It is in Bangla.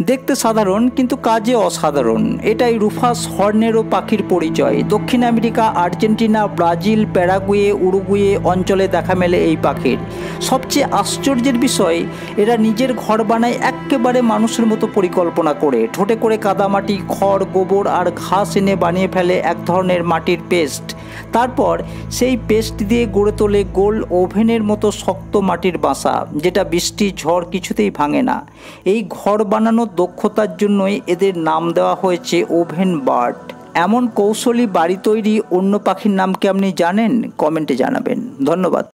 দেখতে সাধারণ কিন্তু কাজে অসাধারণ। এটাই রুফাস হর্নেরো পাখির পরিচয়। দক্ষিণ America, Argentina, Brazil, Paraguay, Uruguay অঞ্চলে দেখা মেলে এই পাখির। সবচেয়ে আশ্চর্যের বিষয়, এরা নিজের ঘর বানায় একেবারে মানুষের মতো পরিকল্পনা করে। ঠোঁটে করে কাদামাটি, খড়, গোবর আর ঘাস এনে বানিয়ে ফেলে এক ধরনের মাটির পেস্ট। তারপর সেই পেস্ট দিয়ে গড়ে তোলে গোল ওভেনের মতো শক্ত মাটির বাসা, যেটা বৃষ্টি ঝড় কিছুতেই ভাঙে না। এই ঘর বানানোর দক্ষতার জন্যই এদের নাম দেওয়া হয়েছে ওভেন বার্ড। এমন কৌশলী বাড়ি তৈরি অন্য পাখির নাম কি আপনি জানেন? কমেন্টে জানাবেন। ধন্যবাদ।